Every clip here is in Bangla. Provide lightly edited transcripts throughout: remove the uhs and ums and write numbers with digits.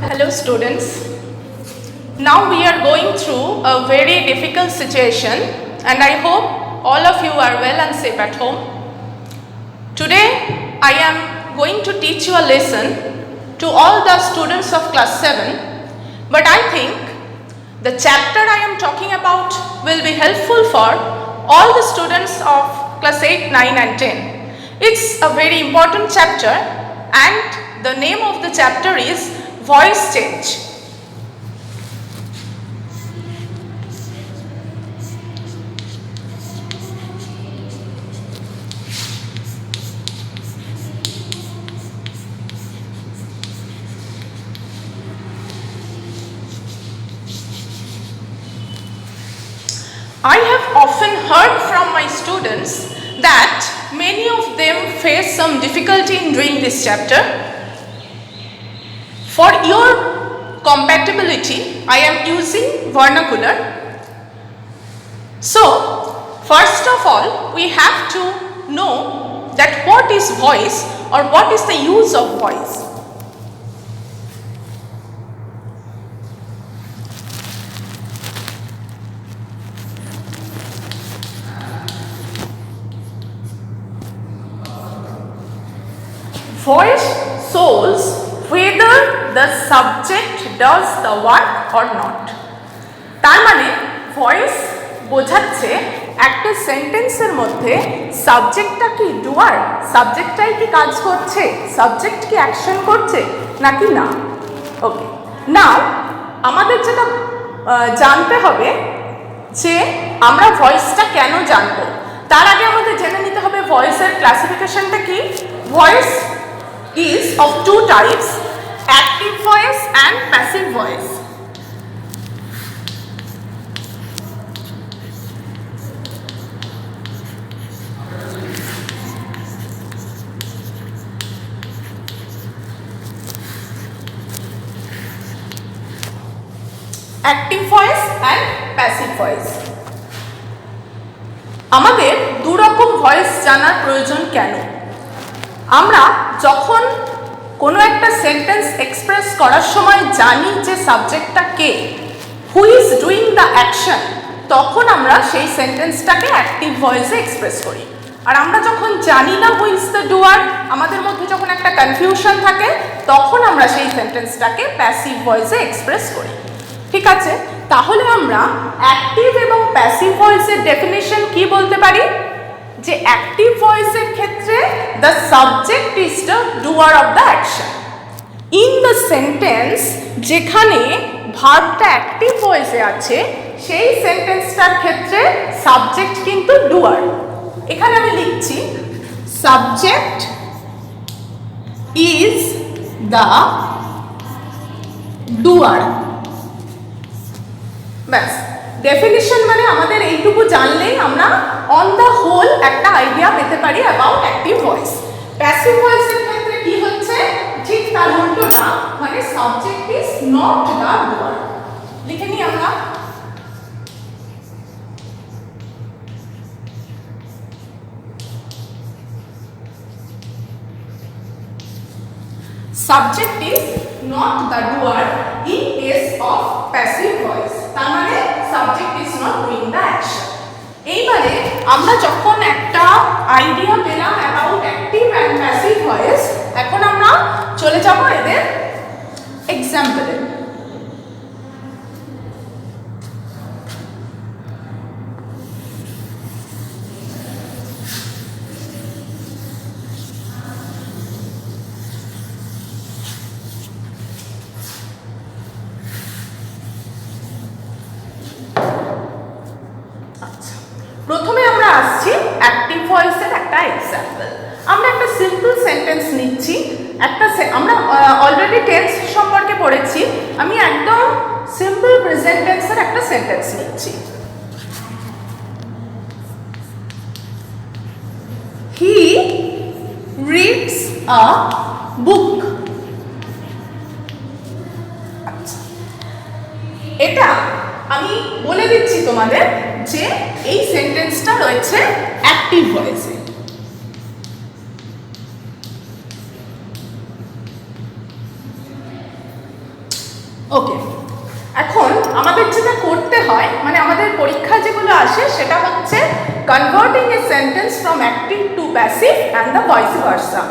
Hello students. Now we are going through a very difficult situation and I hope all of you are well and safe at home. Today I am going to teach you a lesson to all the students of class 7, but I think the chapter I am talking about will be helpful for all the students of class 8, 9 and 10. It's a very important chapter and the name of the chapter is Voice Change. I have often heard from my students that many of them face some difficulty in doing this chapter. For your compatibility, I am using vernacular. So, first of all, we have to know that what is voice or what is the use of voice. Voice shows whether the subject does the work or not. তার মানে ভয়েস বোঝাচ্ছে একটা সেন্টেন্সের মধ্যে সাবজেক্টটা কি ডুয়ার, সাবজেক্টটাই কি কাজ করছে, সাবজেক্ট কি অ্যাকশন করছে নাকি না। ওকে, নাও আমাদের যেটা জানতে হবে যে আমরা ভয়েসটা কেন জানবো, তার আগে আমাদের জেনে নিতে হবে ভয়েসের ক্লাসিফিকেশনটা কি। Voice is of two types, active voice and passive voice. Active voice and passive voice. আমাদের দু রকম ভয়েস জানার প্রয়োজন কেন? আমরা যখন কোনো একটা সেন্টেন্স এক্সপ্রেস করার সময় জানি যে সাবজেক্টটা কে, who is doing the action, তখন আমরা সেই সেন্টেন্সটাকে অ্যাক্টিভ ভয়েসে এক্সপ্রেস করি। আর আমরা যখন জানি না হু ইজ দ্য ডুয়ার, আমাদের মধ্যে যখন একটা কনফিউশন থাকে, তখন আমরা সেই সেন্টেন্সটাকে প্যাসিভ ভয়েসে এক্সপ্রেস করি। ঠিক আছে, তাহলে আমরা অ্যাক্টিভ এবং প্যাসিভ ভয়েসের ডেফিনেশন কি বলতে পারি? যে অ্যাক্টিভ ভয়েসের ক্ষেত্রে the subject is the doer of the action. In the sentence যেখানে ভার্বটা অ্যাক্টিভ ভয়েসে আছে, সেই সেন্টেন্সটার ক্ষেত্রে সাবজেক্ট কিন্তু ডুয়ার। এখানে আমি লিখছি সাবজেক্ট ইজ দ্য ডুয়ার। ব্যাস, ডেফিনিশন মানে আমাদের এইটুকু জানলেই আমরা অন দ্য হোল একটা আইডিয়া পেতে পারি অ্যাবাউট অ্যাক্টিভ ভয়েস। প্যাসিভ ভয়েসের ক্ষেত্রে কি হচ্ছে, ঠিক তার উল্টোটা, মানে সাবজেক্ট ইজ নট দ্য ডুয়ার। লিখে নিই আমরা। Subject is not the doer in case of passive voice. তার মানে subject is not doing the action. এইবারে আমরা যখন একটা আইডিয়া পেলাম about active and passive voice, এখন আমরা চলে যাব এদের এক্সাম্পলে। প্রথমে আমরা আসছি অ্যাক্টিভ ভয়েসের একটা এক্সাম্পল। আমরা একটা সিম্পল সেন্টেন্স নিচ্ছি, আমরা অলরেডি টেন্স সম্পর্কে পড়েছি, আমি একদম সিম্পল প্রেজেন্ট টেন্সের একটা সেন্টেন্স নিচ্ছি। হি রিডস আ বুক। এটা আমি বলে দিচ্ছি তোমাদের যে এই সেন্টেন্সটা রয়েছে অ্যাক্টিভ ভয়েসে। ওকে, এখন আমাদের যেটা করতে হয়, মানে আমাদের পরীক্ষা যেগুলো আসে সেটা হচ্ছে converting a sentence from active to passive and the vice versa.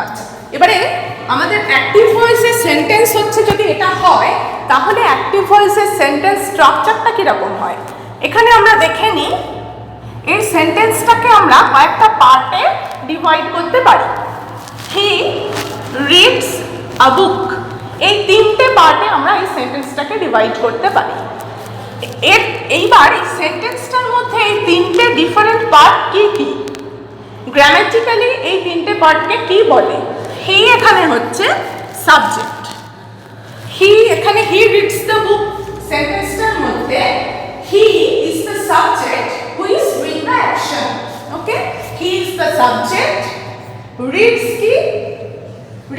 আচ্ছা, এবারে আমাদের অ্যাক্টিভ ভয়েসের সেন্টেন্স হচ্ছে যদি এটা হয়, তাহলে অ্যাক্টিভ ভয়েসের সেন্টেন্স স্ট্রাকচারটা কীরকম হয় এখানে আমরা দেখে নিই। এই সেন্টেন্সটাকে আমরা কয়েকটা পার্টে ডিভাইড করতে পারি। হি রিডস আ বুক, এই তিনটে পার্টে আমরা এই সেন্টেন্সটাকে ডিভাইড করতে পারি। এইবার এই সেন্টেন্সটার মধ্যে এই তিনটে ডিফারেন্ট পার্ট কি কি, গ্রামাটিক্যালি এই তিনটে পার্টকে কি বলে? হি এখানে হচ্ছে সাবজেক্ট, হি এখানে হি রিডস দ্য বুক সেন্টেন্সটার মধ্যে he is the subject who is doing the action. Okay, he is the subject. Reads কি?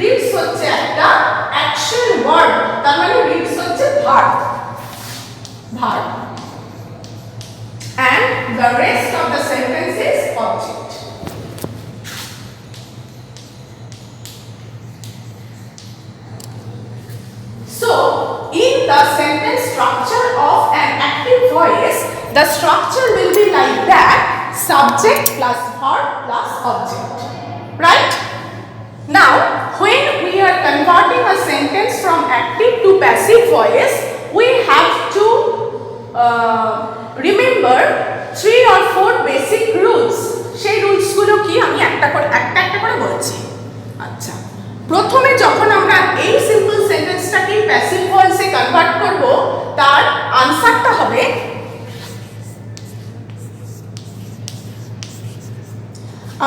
রিডস হচ্ছে একটা অ্যাকশন ওয়ার্ড, তার মানে রিডস হচ্ছে verb, verb, and the rest of the sentence is object. So in the sentence structure of an active voice, the structure will be like that: subject plus verb plus object, right? Now when we are converting a sentence from active to passive voice, we have to remember 3 or 4 basic rules. সেই রুলসগুলো কি আমি একটা করে বলছি। আচ্ছা, প্রথমে যখন আমরা এই সিম্পল সেন্টেন্সটাকে প্যাসিভ ভয়েসে কনভার্ট করব, তার আনসারটা হবে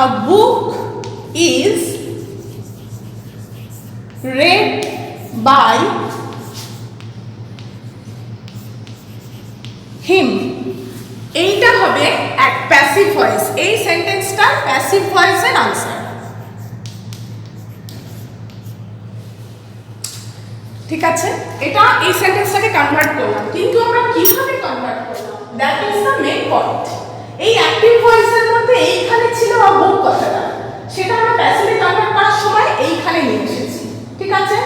a book is read by him. এইটা হবে এক প্যাসিভ ভয়েস, এই সেন্টেন্সটা প্যাসিভ ভয়েসের আনসার। ঠিক আছে, এটা এই সেন্টেন্সটাকে কনভার্ট করলাম, কিন্তু আমরা কিভাবে কনভার্ট করলাম, that is the main point. এই অ্যাক্টিভ ভয়েসের মধ্যে এইখানে ছিল আ বুক কথাটা, সেটা আমরা প্যাসিভে কনভার্ট করার সময় এইখানে নিয়ে এসেছি। ঠিক আছে,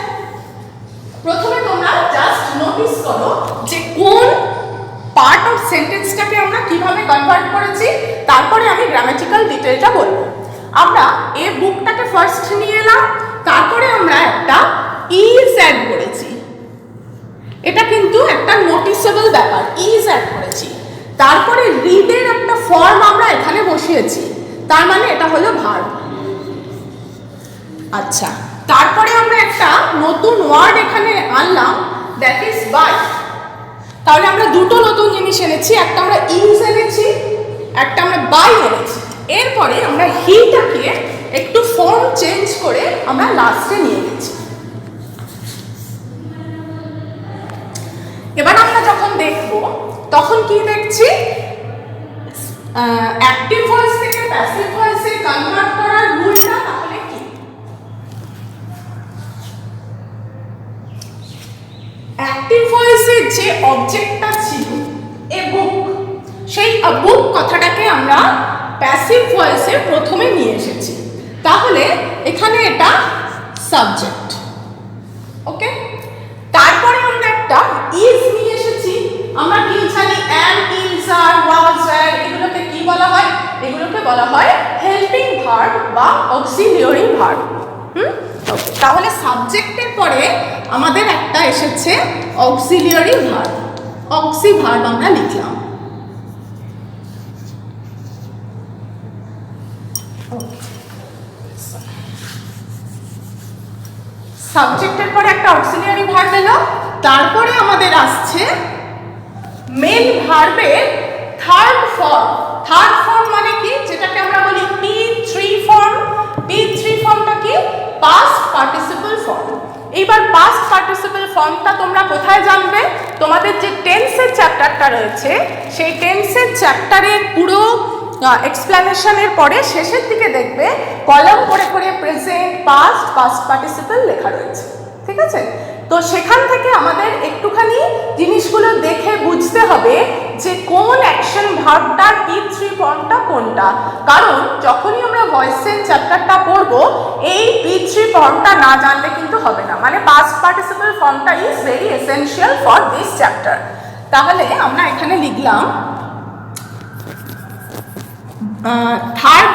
প্রথমে তোমরা জাস্ট নোটিস করো যে কোন পার্ট অফ সেন্টেন্সটাকে আমরা কিভাবে কনভার্ট করেছি, তারপরে আমি গ্রামাটিক্যাল ডিটেলটা বলবো। আমরা এই বুকটাকে ফার্স্ট নিয়ে এলাম, তারপরে আমরা একটা ইজ অ্যাড করেছি, এটা কিন্তু একটা নোটিসেবল ব্যাপার, ইজ অ্যাড করেছি। তারপরে রিডের একটা ফর্ম আমরা এখানে বসিয়েছি, তার মানে এটা হলো ভার্ব। আচ্ছা, তারপরে আমরা একটা নতুন ওয়ার্ড এখানে আনলাম, দ্যাট ইজ বাই। তাহলে আমরা দুটো নতুন জিনিস এনেছি, একটা আমরা ইজ এনেছি, একটা আমরা বাই এনেছি। এরপরে আমরা হিটাকে একটু ফর্ম চেঞ্জ করে আমরা লাস্টে নিয়ে গেছি। এবার আমরা যখন দেখব তখন কি দেখছি, অ্যাক্টিভ ভয়েস থেকে প্যাসিভ ভয়েসে কনভার্ট করার রুলটা তাহলে কি? অ্যাক্টিভ ভয়েসের যে অবজেক্টটা ছিল এ বুক, সেই বুক কথাটাকে আমরা প্যাসিভ ভয়েসে প্রথমে নিয়ে এসেছি, তাহলে এখানে এটা সাবজেক্ট। ওকে, তারপরে আমরা একটা ইজ নিয়ে এসেছি। আমরা কি জানি, অ্যাম, ইজ, আর, ওয়াজ, ওয়্যার, এগুলোকে কি বলা হয়? এগুলোকে বলা হয় হেল্পিং ভার্ব বা অক্সিলিয়ারি ভার্ব। তাহলে সাবজেক্টের পরে আমাদের একটা এসেছে অক্সিলিয়ারি ভার্ব, অক্সি ভার্ব আমরা লিখলাম। সাবজেক্টের পরে একটা অক্সিলিয়ারি ভার্ব এলো, তারপরে আমাদের আসছে মেন ভার্বের থার্ড ফর্ম। থার্ড ফর্ম মানে কি, যেটাকে আমরা বলি P3 ফর্ম। P3 ফর্মটা কি? Past participle form. এইবার পাস্ট পার্টিসিপল ফর্মটা তোমরা কোথায় জানবে? তোমাদের যে টেন্সের চ্যাপ্টারটা রয়েছে, সেই টেন্সের চ্যাপ্টারের পুরো এক্সপ্লেনেশনের পরে শেষের দিকে দেখবে কলাম করে করে প্রেজেন্ট, পাস্ট, পাস্ট পার্টিসিপল লেখা রয়েছে। ঠিক আছে, তো সেখান থেকে আমাদের একটুখানি জিনিসগুলো দেখে বুঝতে হবে যে কোন অ্যাকশন ভার্বটার P3 ফর্মটা কোনটা, কারণ যখনই আমরা ভয়েস চেঞ্জ চ্যাপ্টারটা পড়ব এই P3 ফর্মটা না জানলে কিন্তু হবে না, মানে পাস্ট পার্টিসিপল ফর্মটা is very essential for this chapter. তাহলে আমরা এখানে লিখলাম থার্ড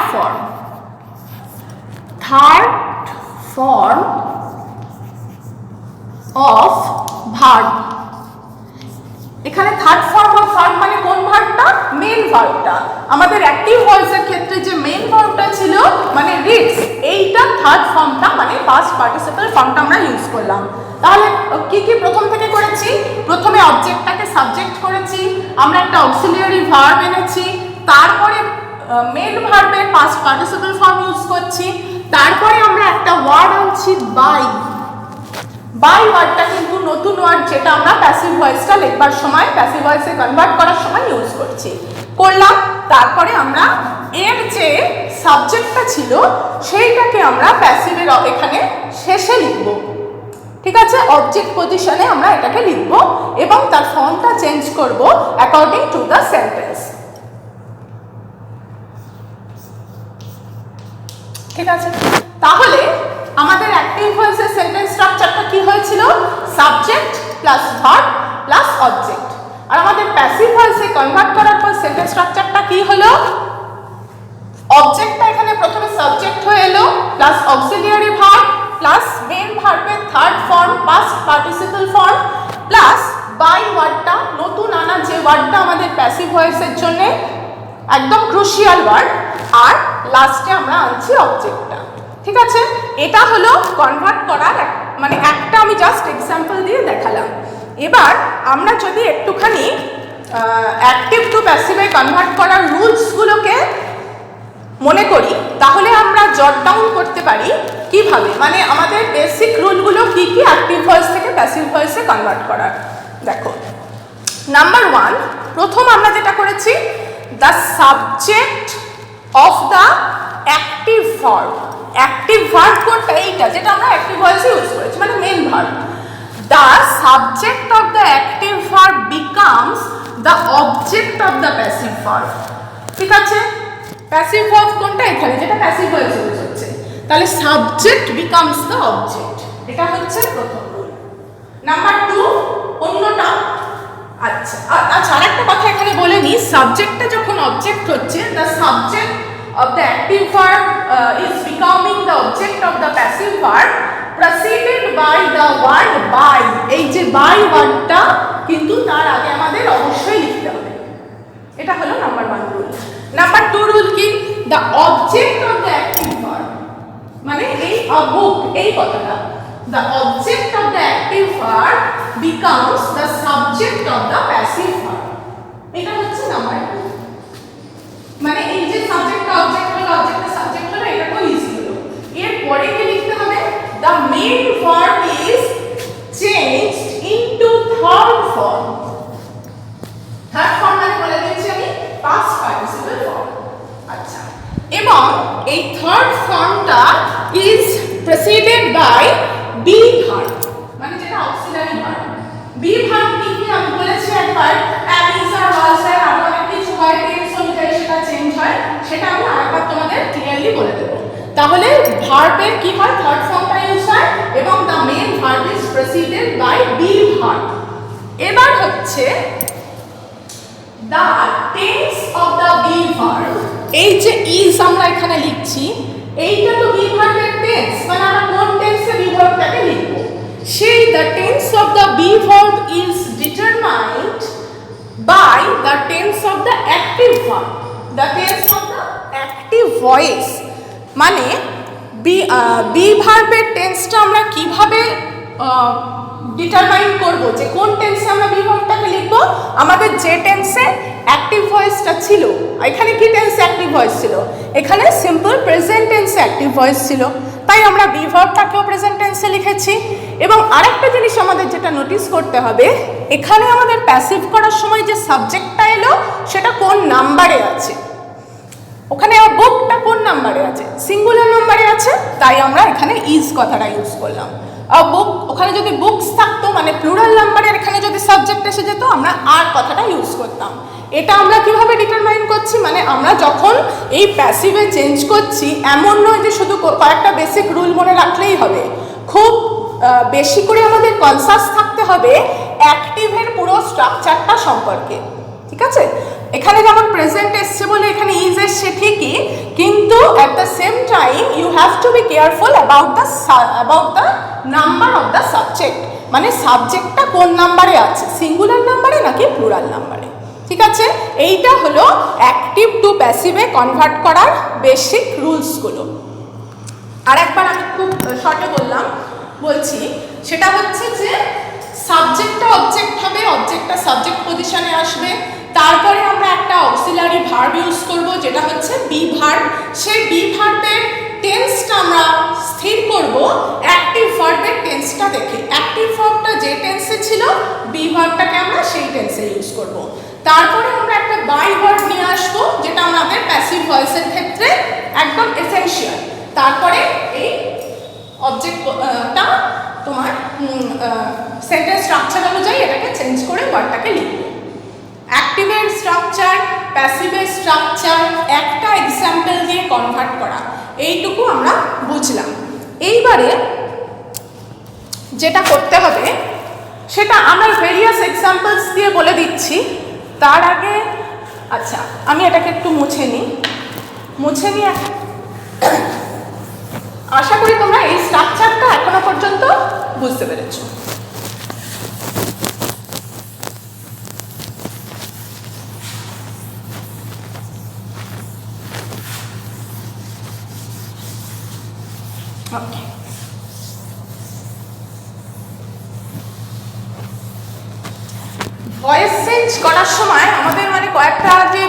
ফর্ম অফ ভার্ব। এখানে থার্ড ফর্ম অফ ভার্ব মানে কোন ভার্বটা? মেন ভার্বটা। আমাদের অ্যাক্টিভ ভয়েসের ক্ষেত্রে যে মেন ভার্বটা ছিল মানে রিডস, এইটা থার্ড ফর্মটা মানে পাস্ট পার্টিসিপল ফর্মটা আমরা ইউজ করলাম। তাহলে কি কি প্রথম থেকে করেছি? প্রথমে অবজেক্টটাকে সাবজেক্ট করেছি, আমরা একটা অক্সিলিয়ারি ভার্ব এনেছি, তারপরে মেন ভার্বের পাস্ট পার্টিসিপল ফর্ম ইউজ করছি, তারপরে আমরা একটা ওয়ার্ড আনছি বাই ওয়ার্ডটা কিন্তু নতুন ওয়ার্ড, যেটা আমরা প্যাসিভ ভয়েসটা লিখবার সময় প্যাসিভ ভয়েসে কনভার্ট করার সময় ইউজ করলাম। তারপরে আমরা এর যে সাবজেক্টটা ছিল সেইটাকে আমরা প্যাসিভের এখানে শেষে লিখব, ঠিক আছে? অবজেক্ট পজিশনে আমরা এটাকে লিখব এবং তার ফর্মটা চেঞ্জ করব অ্যাকর্ডিং টু দ্য সেন্টেন্স, ঠিক আছে? তাহলে আমাদের অ্যাক্টিভ ভয়েসের সেন্টেন্স স্ট্রাকচারটা কি হয়েছিল? Subject plus verb plus object. আর আমাদের প্যাসিভ ভয়েসে কনভার্ট করার পর সেন্টেন্স স্ট্রাকচারটা কি হলো? অবজেক্টটা এখানে প্রথমে সাবজেক্ট হয়ে এলো plus auxiliary verb plus main ভার্বের third form past participle form plus by ওয়ার্ডটা, নতুন আনা যে ওয়ার্ডটা আমাদের প্যাসিভ ভয়েসের জন্য একদম ক্রুশিয়াল ওয়ার্ড, আর লাস্টে আমরা আনছি অবজেক্টটা, ঠিক আছে? এটা হলো কনভার্ট করার মানে একটা আমি জাস্ট এক্সাম্পল দিয়ে দেখালাম। এবার আমরা যদি একটুখানি অ্যাক্টিভ টু প্যাসিভে কনভার্ট করার রুলসগুলোকে মনে করি, তাহলে আমরা জট ডাউন করতে পারি কিভাবে, মানে আমাদের বেসিক রুলগুলো কি কি অ্যাক্টিভ ভয়েস থেকে প্যাসিভ ভয়েসে কনভার্ট করার। দেখো, নাম্বার 1, প্রথম আমরা যেটা করেছি, the subject of the active verb. Active verb কোনটা? এইটা যেটা আমরা অ্যাক্টিভ ভয়েসে ইউজ করেছি, মানে main verb. The subject of the active verb becomes the object of the passive verb, ঠিক আছে? প্যাসিভ ভার্ব কোনটা? এখানে যেটা প্যাসিভ ভয়েসে ইউজ হচ্ছে, তাহলে সাবজেক্ট বিকামস দ্য অবজেক্ট, এটা হচ্ছে প্রথম রুল। নাম্বার 2, অন্যটা। আচ্ছা আরেকটা কথা এখানে বলে নিই, সাবজেক্টটা যখন অবজেক্ট হচ্ছে, the subject of the active verb is becoming the object of the passive verb preceded by the word by। এই যে by ওয়ার্ডটা কিন্তু তার আগে আমাদের অবশ্যই লিখতে হবে, এটা হলো নাম্বার 1 রুল। নাম্বার 2 রুল কি? the object of the active verb, মানে এই বুক, এই কথাটা, the object of the active verb becomes the subject of the passive verb, এটা হচ্ছে নাম্বার 2। মানে এই যে সাবজেক্টটা অবজেক্ট হলো, অবজেক্টটা সাবজেক্ট হলো, এটা তো ইজি হলো। এরপরে কি লিখতে হবে? The main verb is changed into third form. Third form মানে বলে দিচ্ছি আমি পাস্ট পার্টিসিপল ফর্ম। আচ্ছা, এবং এই থার্ড ফর্মটা is preceded by be verb, মানে যেটা অক্সিলারি ভার্ব। বি ভার্ব কি কি আমি বলেছি একবার, অ্যাবিস আর ওয়াজ আর আরো অনেক কিছু হয়, টেন্স অনুযায়ী সেটা চেঞ্জ হয়, সেটা আমি আরেকবার তোমাদের ক্লিয়ারলি বলে দেব। তাহলে ভার্বের কি হয়? থার্ড ফর্মটা ইউজ হয় এবং the main verb is preceded by be verb. এবার হচ্ছে the tense of the be verb. এই যে ইজ আমরা এখানে লিখছি, এইটা তো বি ভার্বের টেন্স, মানে আমরা কোন টেন্সে বি ভার্বটাকে লিখব, সেই the tense of the be verb is determined by the tense of the active verb, the tense of the active voice। মানে বি ভার্বের টেন্সটা আমরা কিভাবে ডিটারমাইন করব যে কোন টেন্সে আমরা বি ভার্বটাকে লিখব? আমাদের যে টেন্সে অ্যাক্টিভ ভয়েসটা ছিল, এখানে কি টেন্সে অ্যাক্টিভ ভয়েস ছিল? এখানে সিম্পল প্রেজেন্ট টেন্সে অ্যাক্টিভ ভয়েস ছিল, তাই আমরা বি ভার্বটাকেও প্রেজেন্ট টেন্সে লিখেছি। এবং আরেকটা জিনিস আমাদের যেটা নোটিস করতে হবে, এখানে আমাদের প্যাসিভ করার সময় যে সাবজেক্টটা এলো সেটা কোন নাম্বারে আছে, ওখানে বুকটা কোন নাম্বারে আছে? সিঙ্গুলার নাম্বারে আছে, তাই আমরা এখানে ইজ কথাটা ইউজ করলাম। বুক, ওখানে যদি বুকস থাকতো মানে মানে প্লুরাল নাম্বারের এখানে যদি সাবজেক্ট এসে যেত আমরা আর কথাটা ইউজ করতাম। এটা আমরা কিভাবে ডিটারমাইন করছি, মানে আমরা যখন এই প্যাসিভে চেঞ্জ করছি এমন নয় যে শুধু কয়েকটা বেসিক রুল মনে রাখলেই হবে, খুব বেশি করে আমাদের কনসাস থাকতে হবে অ্যাক্টিভের পুরো স্ট্রাকচারটা সম্পর্কে। ঠিক আছে, এখানে যেমন প্রেজেন্ট এসছে বলে এখানে ইজ এসছে ঠিকই, কিন্তু at the same time you have to be careful about the number of the subject, মানে সাবজেক্টটা কোন নাম্বারে আছে, সিঙ্গুলার নাম্বারে নাকি প্লুরাল নাম্বারে। ঠিক আছে, এইটা হলো অ্যাক্টিভ টু প্যাসিভে কনভার্ট করার বেসিক রুলসগুলো। আর একবার আমি খুব শর্টে বলছি, সেটা হচ্ছে যে সাবজেক্টটা অবজেক্ট হবে, অবজেক্টটা সাবজেক্ট পজিশনে আসবে, তারপরে আমরা একটা অক্সিলারি ভার্ব ইউজ করব যেটা হচ্ছে বি ভার্ব। সেই বি ভার্বের টেন্সটা আমরা স্থির করব অ্যাক্টিভ ভার্বের টেন্সটা দেখে। অ্যাক্টিভ ভার্বটা যে টেন্সে ছিল বি ভার্বটাকে আমরা সেই টেন্সে ইউজ করব। তারপরে আমরা একটা বাই ভার্ব নিয়ে আসবো যেটা আমাদের প্যাসিভ ভয়েসের ক্ষেত্রে একদম এসেনশিয়াল। তারপরে এই অবজেক্টটা তোমার সেন্টেন্স স্ট্রাকচার অনুযায়ী এটাকে চেঞ্জ করে ওয়ার্ডটাকে লিখবো। অ্যাক্টিভের স্ট্রাকচার, প্যাসিভের স্ট্রাকচার একটা এক্সাম্পল দিয়ে কনভার্ট করা, এইটুকু আমরা বুঝলাম। এইবারে যেটা করতে হবে সেটা আমরা ভেরিয়াস এক্সাম্পলস দিয়ে বলে দিচ্ছি। তার আগে আচ্ছা আমি এটাকে একটু মুছে নিই। আশা করি তোমরা এই স্ট্রাকচারটা এখনো পর্যন্ত বুঝতে পেরেছো। ভয়েস চেঞ্জ করার সময় আমাদের মানে কয়েকটা যে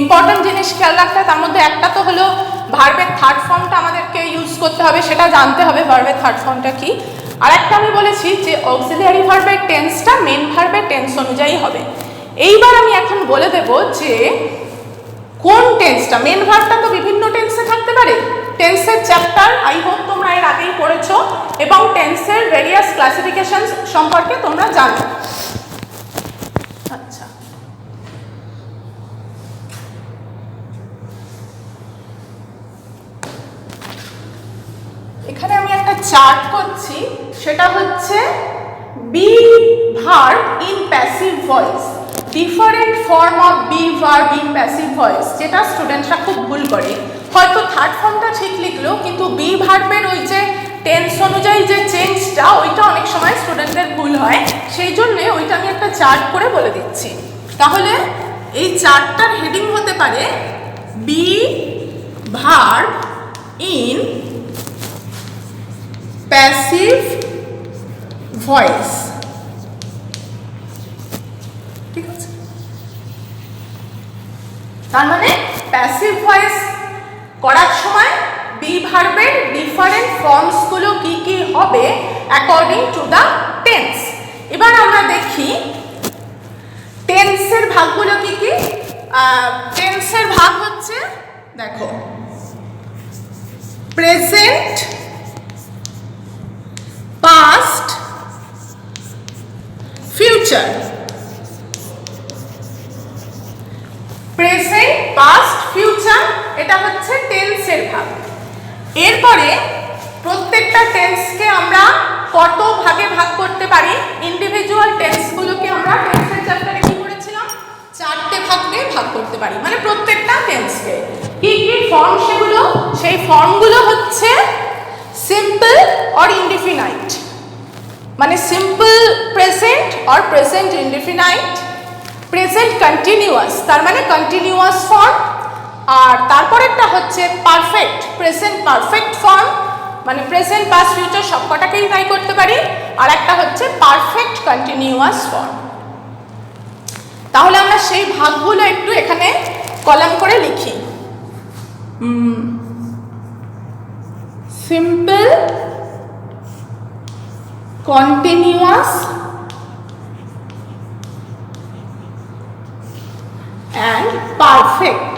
ইম্পর্টেন্ট জিনিস খেয়াল রাখতে হয়, তার মধ্যে একটা তো হলো ভার্বের থার্ড ফর্মটা আমাদেরকে ইউজ করতে হবে, সেটা জানতে হবে ভার্বের থার্ড ফর্মটা কি। আর একটা আমি বলেছি যে অক্সিলিয়ারি ভার্বের টেন্সটা মেন ভার্বের টেন্স অনুযায়ী হবে। এইবার আমি এখন বলে দেব যে কোন টেন্সটা, মেন ভার্বটা তো বিভিন্ন টেন্সে থাকতে পারে। টেন্সের চ্যাপ্টার আই হোপ তোমরা এর আগেই পড়েছো এবং টেন্সের ভেরিয়াস ক্লাসিফিকেশন সম্পর্কে তোমরা জানো। আচ্ছা, এখানে আমি একটা চার্ট করছি, সেটা হচ্ছে be verb in passive voice, different form of be verb in passive voice, যেটা স্টুডেন্টরা খুব ভুল করে। হয়তো থার্ড ফর্মটা ঠিক লিখলো কিন্তু বি ভার্বের ওই যে টেন্স অনুযায়ী যে চেঞ্জটা ওইটা অনেক সময় স্টুডেন্টদের ভুল হয়, সেই জন্যে ওইটা আমি একটা চার্ট করে বলে দিচ্ছি। তাহলে এই চার্টটার হেডিং হতে পারে be verb in passive voice. ঠিক আছে, তার মানে প্যাসিভ ভয়েস করার সময় বি ভার্বের ডিফারেন্ট ফর্মসগুলো কি কি হবে অ্যাকর্ডিং টু দ্য টেন্স। এবার আমরা দেখি টেন্সের ভাগগুলো কি কি। টেন্সের ভাগ হচ্ছে, দেখো, present, past, future. Present, past, future, এটা হচ্ছে টেন্সের ভাগ। এরপরে প্রত্যেকটা টেন্সকে আমরা কত ভাগে ভাগ করতে পারি, ইন্ডিভিজুয়াল টেন্সগুলোকে আমরা টেন্সের চ্যাপ্টারে কি করেছিলাম, 4টে ভাগে ভাগ করতে পারি, মানে প্রত্যেকটা টেন্সকে কি কি ফর্ম সেগুলো, সেই ফর্মগুলো হচ্ছে সিম্পল অর ইনডিফিনাইট, মানে simple present or present indefinite, present continuous তার মানে কন্টিনিউয়াস ফর্ম, আর তারপরেরটা হচ্ছে পারফেক্ট, প্রেজেন্ট পারফেক্ট ফর্ম, মানে প্রেজেন্ট পাস্ট ফিউচার সবকটাকেই তাই করতে পারি, আর একটা হচ্ছে পারফেক্ট কন্টিনিউয়াস ফর্ম। তাহলে আমরা সেই ভাগগুলো একটু এখানে কলাম করে লিখি। Simple, continuous and perfect.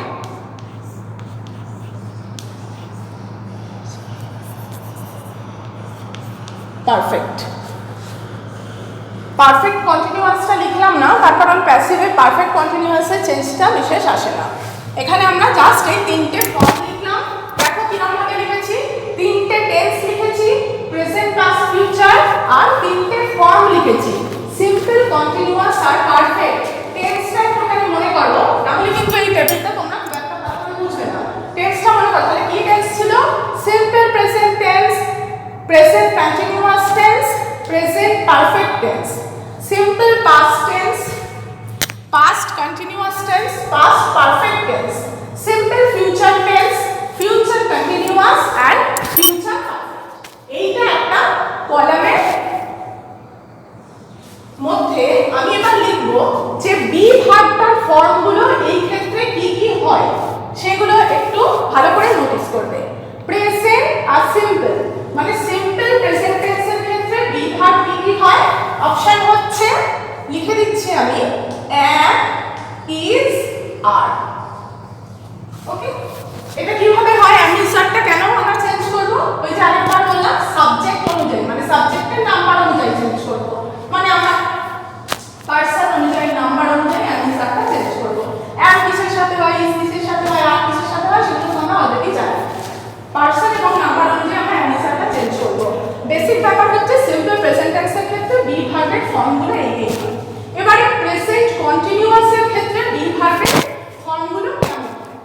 Perfect. Perfect কন্টিনিউয়াসটা লিখলাম না, তার কারণ প্যাসিভে পারফেক্ট কন্টিনিউয়াসের চেঞ্জটা বিশেষ আসে না। এখানে আমরা জাস্ট এই তিনটে ফর্ম লিখলাম। দেখো কিরকম ভাবে লিখেছি, তিনটে টেন্স লিখেছি, প্রেজেন্ট পাস্ট ফিউচার, আর তিনটে ফর্ম লিখেছি, সিম্পল, কন্টিনিউয়াস আর পারফেক্ট। টেন্সটা একটুখানি মনে করো, তাহলে কিন্তু এই টেবিলটা তোমরা খুব একটা ভালো করে বুঝবে না। টেন্সটা মনে করো, তাহলে কি টেন্স ছিল? Simple present tense, present continuous tense, present perfect tense, simple past tense, past continuous tense, past perfect tense, simple future tense, future continuous and future perfect. এইটা একটা কলামের মধ্যে আমি এবার লিখব যে বি ভার্বটার ফর্মগুলো এই ক্ষেত্রে কি কি হয় সেগুলো একটু ভালো করে নোটিস করবে। প্রেজেন্ট আর সিম্পল, মানে সিম্পল প্রেজেন্ট টেন্সের ক্ষেত্রে বি ভার্ব কি কি হয়? অপশন হচ্ছে, লিখে দিচ্ছি আমি, am, is, are. ওকে, এটা কিভাবে হয়? am is are টা কেন আমরা চেঞ্জ করব? ওই যে আরেকবার বললাম, সাবজেক্ট অনুযায়ী, মানে সাবজেক্টের নাম্বার অনুযায়ী চেঞ্জ করব। মানে আমরা পারসন অনুযায়ী, নাম্বার অনুযায়ী am is are টা চেঞ্জ করব। am কিসের সাথে হয়, is কিসের সাথে হয়, are কিসের সাথে হয় সেগুলো আমরা অলরেডি জানি। পারসন এবং নাম্বার অনুযায়ী আমরা am is are টা চেঞ্জ করব। বেসিক ব্যাপার হচ্ছে সিম্পল প্রেজেন্ট টেন্সের ক্ষেত্রে বি ভার্বের ফর্মগুলো এই এই। এবারে প্রেজেন্ট কন্টিনিউয়াসের ক্ষেত্রে বি ভার্বের ফর্মগুলো কেমন হয়?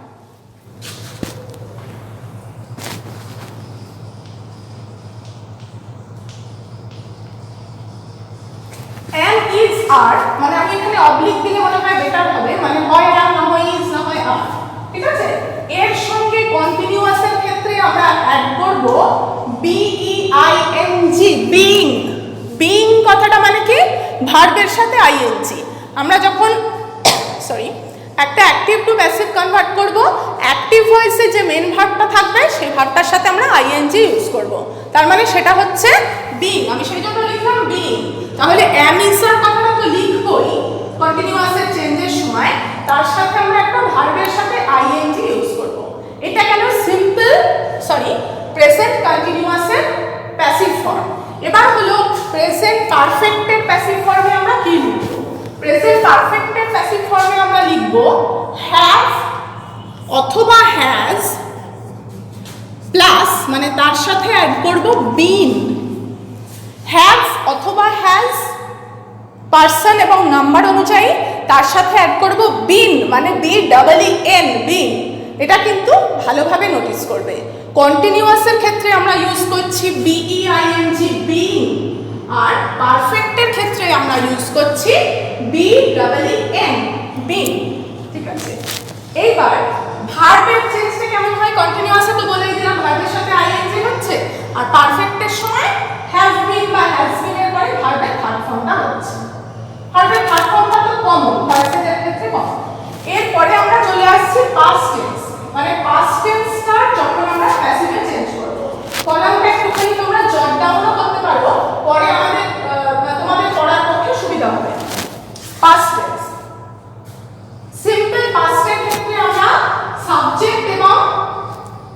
am, is, are, মানে আমি এখানে অবলিক দিলে মনে হয় বেটার হবে, মানে হয় am না হয় is না হয় are, ঠিক আছে? এর সঙ্গে কন্টিনিউয়াসের ক্ষেত্রে আমরা অ্যাড করব being, being। being কথাটা মানে কি? ভার্বের সাথে আইএনজি। আমরা যখন একটা অ্যাক্টিভ টু প্যাসিভ কনভার্ট করব, অ্যাক্টিভ ভয়েসে যে মেন ভার্বটা থাকবে সেই ভার্বটার সাথে আমরা আইএনজি ইউজ করব। তার মানে সেটা হচ্ছে being। আমি সেই জন্য লিখলাম being। তাহলে am is are কথাটা তো লিখবই কন্টিনিউয়াসের চেঞ্জের সময়, তার সাথে আমরা একটা ভার্বের সাথে আইএনজি ইউজ করব। এটা গেল সিম্পল প্রেজেন্ট কন্টিনিউয়াসের প্যাসিভ ফর্ম। এবার হলো প্রেজেন্ট পারফেক্টের প্যাসিভ ফর্মে আমরা কি লিখব? প্রেজেন্ট পারফেক্টের প্যাসিভ ফর্মে আমরা লিখব হ্যাভ অথবা হ্যাজ প্লাস, মানে তার সাথে অ্যাড করব বিন। হ্যাভ অথবা হ্যাজ পারসন এবং নাম্বার অনুযায়ী, তার সাথে অ্যাড করব বিন, মানে BEEN, বিন। এটা কিন্তু ভালোভাবে নোটিস করবে। কন্টিনিউয়াসের ক্ষেত্রে আমরা ইউজ করছি BEING, বিং, আর পারফেক্টের ক্ষেত্রে আমরা ইউজ করছি BEEN, বিং, ঠিক আছে? এইবার ভার্বের চেঞ্জটা কেমন হয়? কন্টিনিউয়াসে তো বলেই দিলাম ভার্বের সাথে আইএনজি হচ্ছে, আর পারফেক্টের সময় হ্যাভ বিন বা হ্যাজ বিন এর পরে ভার্বের থার্ড ফর্মটা হচ্ছে। ভার্বের থার্ড ফর্মটা তো কমন, ভয়েসের ক্ষেত্রে কমন। এরপরে আমরা চলে আসছি পাস্ট টেন্স, মানে পাস্ট টেন্সটা যখন আমরা প্যাসিভে চেঞ্জ করব। কলামটা একটুখানি তোমরা জট ডাউনও করতে পারো, পরে আমাদের তোমাদের পড়ার পক্ষে সুবিধা হবে। পাস্ট টেন্স, সিম্পল পাস্টের ক্ষেত্রে আমরা সাবজেক্ট এবং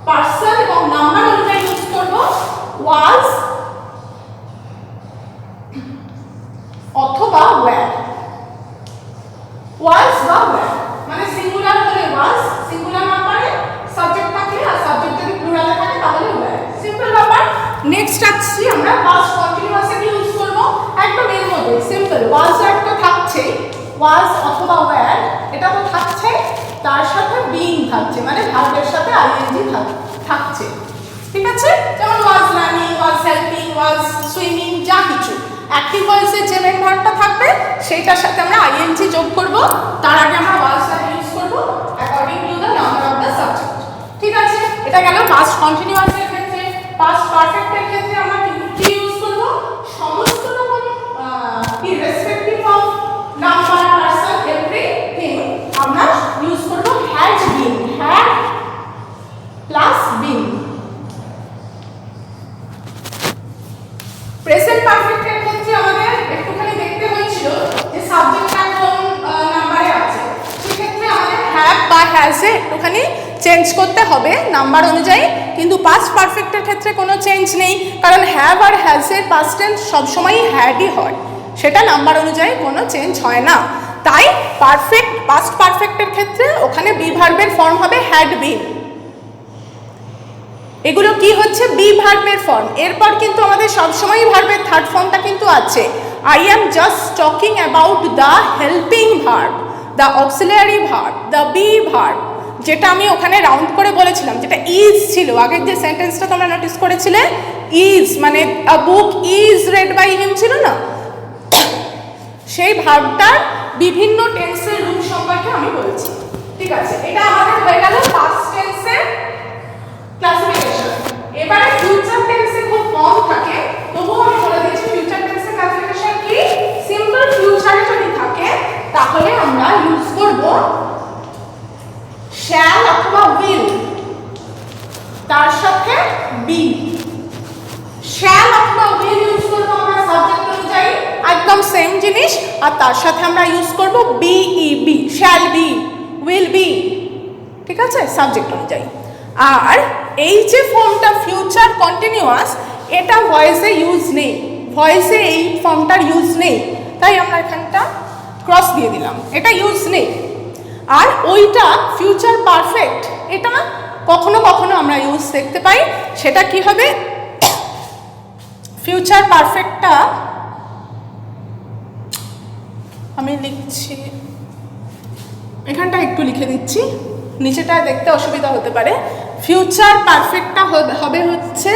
পারসন এবং নাম্বার অনুযায়ী ইউজ করব ওয়াজ অথবা ওয়্যার। ওয়াজ বা ওয়্যার, মানে সিঙ্গুলার হলে ওয়াজ, সিঙ্গুলার নাম্বারে সাবজেক্ট থাকলে, আর সাবজেক্ট যদি প্লুরালে থাকে তাহলে ওয়্যার। সিম্পল ব্যাপার। নেক্সট আসছি আমরা পাস্ট কন্টিনিউয়াসে কি ইউজ করব? একদম এর মধ্যে সিম্পল ওয়াজ একটা থাকছে, ওয়াজ অথবা ওয়্যার এটা তো থাকছে, তার সাথে বিং থাকছে, মানে ভার্বের সাথে আইএনজি থাকছে, ঠিক আছে? যেমন was running, was helping, was swimming, যা কিছু অ্যাক্টিভ ভয়েসে যে মেন ভার্বটা থাকবে সেইটার সাথে আমরা আইএনজি যোগ করব। তার আগে আমরা ওয়াজটা ইউজ করব according to the number of the subject, ঠিক আছে? এটা গেল পাস্ট কন্টিনিউয়াসের ক্ষেত্রে। পাস্ট পারফেক্টের ক্ষেত্রে আমরা কি ইউজ করব? সমস্ত রকম irrespective of number, person, everything আমরা ইউজ করব has been, have plus been. Present পারফেক্টের ক্ষেত্রে আমাদের একটুখানি দেখতে হয়েছিল যে সাবজেক্টটা কোন নাম্বারে আছে, সেক্ষেত্রে আমাদের হ্যাভ বা হ্যাজে একটুখানি চেঞ্জ করতে হবে নাম্বার অনুযায়ী, কিন্তু পাস্ট পারফেক্টের ক্ষেত্রে কোনো চেঞ্জ নেই, কারণ হ্যাভ আর হ্যাজের পাস্ট টেন্স সবসময়ই হ্যাডই হয়। সেটা নাম্বার অনুযায়ী কোনো চেঞ্জ হয় না। তাই পারফেক্ট, পাস্ট পারফেক্টের ক্ষেত্রে ওখানে বি ভার্বের ফর্ম হবে হ্যাড বিন। এগুলো কি হচ্ছে? বি ভার্বের ফর্ম। এরপর কিন্তু আমাদের সবসময় ভার্বের থার্ড ফর্মটা কিন্তু আছে। I am just talking about the helping verb, the auxiliary verb, the be verb, যেটা আমি ওখানে রাউন্ড করে বলেছিলাম, যেটা ইজ ছিল। আগের যে সেন্টেন্সটা তোমরা নোটিস করেছিলে, ইজ মানে a book is read by him ছিল না, সেই ভার্বটার বিভিন্ন টেন্সের রূপ সম্পর্কে আমি বলছি। ঠিক আছে, এটা আমাদের হয়ে গেল পাস্ট টেন্সের ক্লাসিফিকেশন। এবারে ফিউচার টেন্সে খুব কম থাকে, তবুও আমি বলে দিচ্ছি ফিউচার টেন্সের ক্লাসিফিকেশন কি। সিম্পল ফিউচারে যদি থাকে তাহলে আমরা ইউজ করব শ্যাল অথবা উইল, তার সাথে বি। শ্যাল অথবা উইল ইউজ করব আমরা সাবজেক্ট অনুযায়ী, একদম সেম জিনিস, আর তার সাথে আমরা ইউজ করব be, shall be, will be. ঠিক আছে, সাবজেক্ট অনুযায়ী। আর এই যে ফর্মটা ফিউচার কন্টিনিউয়াস, এটা ভয়েসে ইউজ নেই, ভয়েসে এই ফর্মটার ইউজ নেই, তাই আমরা এখানটা ক্রস দিয়ে দিলাম, এটা ইউজ নেই। আর ওইটা ফিউচার পারফেক্ট, এটা কখনো কখনো আমরা ইউজ দেখতে পাই। সেটা কি হবে? ফিউচার পারফেক্টটা আমি লিখছি, এখানটা একটু লিখে দিচ্ছি, নিচেটা দেখতে অসুবিধা হতে পারে। ফিউচার পারফেক্টটা হবে হচ্ছে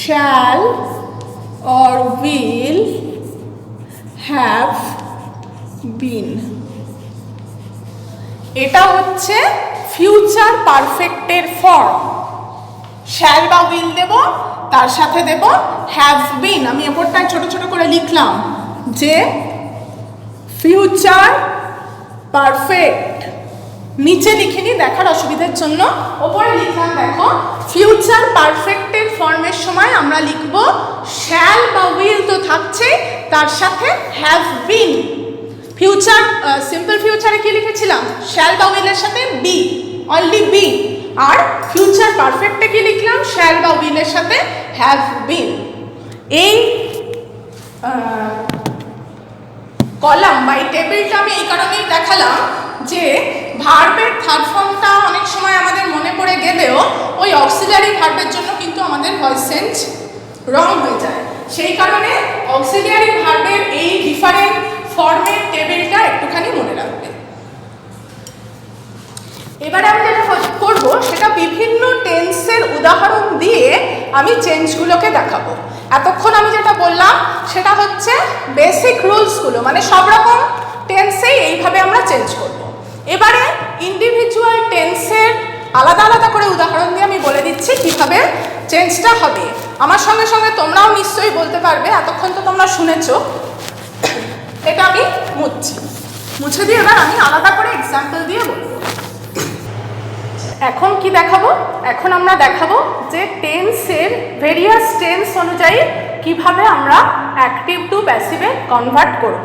shall or will have been. এটা হচ্ছে ফিউচার পারফেক্টের ফর্ম। শ্যাল বা উইল দেব, তার সাথে দেব হ্যাভ বিন। আমি ওপরটায় ছোট ছোট করে লিখলাম যে ফিউচার পারফেক্ট, নিচে লিখিনি দেখার অসুবিধার জন্য, ওপরে লিখলাম। দেখো, ফিউচার পারফেক্টের ফর্মের সময় আমরা লিখব শ্যাল বা উইল তো থাকছে, তার সাথে হ্যাভ বিন। ফিউচার সিম্পল ফিউচারে কি লিখেছিলাম? শ্যাল বা উইলের সাথে বি, অনলি বি। আর ফিউচার পারফেক্টে কি লিখলাম? শ্যাল বা উইলের সাথে হ্যাভ বিন। এই কলাম বা এই টেবিলটা আমি এই কারণেই দেখালাম যে ভার্বের থার্ড ফর্মটা অনেক সময় আমাদের মনে পড়ে গেলেও ওই অক্সিলিয়ারি ভার্বের জন্য কিন্তু আমাদের ভয়েস চেঞ্জ রং হয়ে যায়। সেই কারণে অক্সিলিয়ারি ভার্বের এই ডিফারেন্ট ফর্মের টেবিলটা একটুখানি মনে রাখবে। এবারে আমি যেটা করবো সেটা বিভিন্ন টেন্সের উদাহরণ দিয়ে আমি চেঞ্জগুলোকে দেখাবো। এতক্ষণ আমি যেটা বললাম সেটা হচ্ছে বেসিক রুলসগুলো, মানে সব রকম টেন্সেই এইভাবে আমরা চেঞ্জ করব। এবারে ইন্ডিভিজুয়াল টেন্সের আলাদা আলাদা করে উদাহরণ দিয়ে আমি বলে দিচ্ছি কিভাবে চেঞ্জটা হবে। আমার সঙ্গে সঙ্গে তোমরাও নিশ্চয়ই বলতে পারবে, এতক্ষণ তো তোমরা শুনেছ। এটা আমি মুছে দিয়ে এবার আমি আলাদা করে এক্সাম্পল দিয়ে বলবো। এখন কি দেখাবো? এখন আমরা দেখাবো যে টেন্সের ভেরিয়াস টেন্স অনুযায়ী কিভাবে আমরা অ্যাক্টিভ টু প্যাসিভে কনভার্ট করব।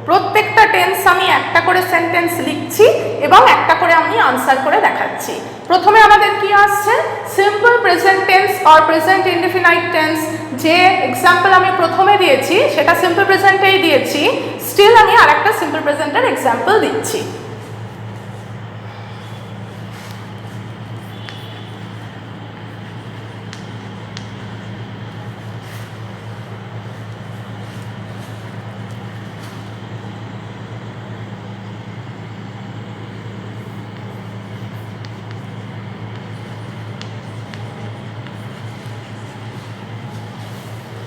প্রত্যেকটা টেন্স আমি একটা করে সেন্টেন্স লিখছি এবং একটা করে আমি আনসার করে দেখাচ্ছি। প্রথমে আমাদের কি আসছে? Simple present tense or present indefinite tense. যে এক্সাম্পল আমি প্রথমে দিয়েছি সেটা সিম্পল প্রেজেন্টেই দিয়েছি, স্টিল আমি আর একটা সিম্পল প্রেজেন্টের এক্সাম্পল দিচ্ছি।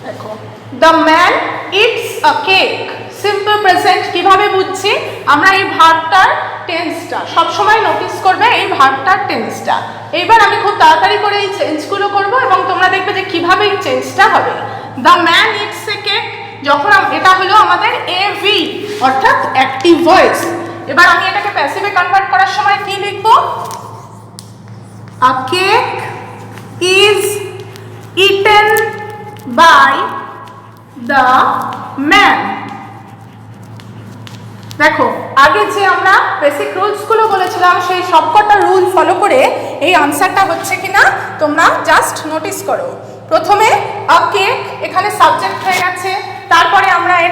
দেখো, the man eats a cake। Simple present কিভাবে বুঝছি? আমরা এই ভার্বটার টেন্সটা সবসময় নোটিস করবে, এই ভার্বটার টেন্সটা। এইবার আমি খুব তাড়াতাড়ি করে এই চেঞ্জগুলো করব এবং তোমরা দেখবে যে কিভাবে এই চেঞ্জটা হবে। the man eats a cake, যখন এটা হলো আমাদের AV অর্থাৎ অ্যাক্টিভ ভয়েস। এবার আমি এটাকে প্যাসিভে কনভার্ট করার সময় কি লিখব? a cake is eaten by the man। দেখো, আগে যে আমরা বেসিক রুলসগুলো বলেছিলাম সেই সবকটা রুল ফলো করে এই আনসারটা হচ্ছে কিনা তোমরা জাস্ট নোটিস করো। প্রথমে আ কেক, এখানে সাবজেক্ট হয়ে গেছে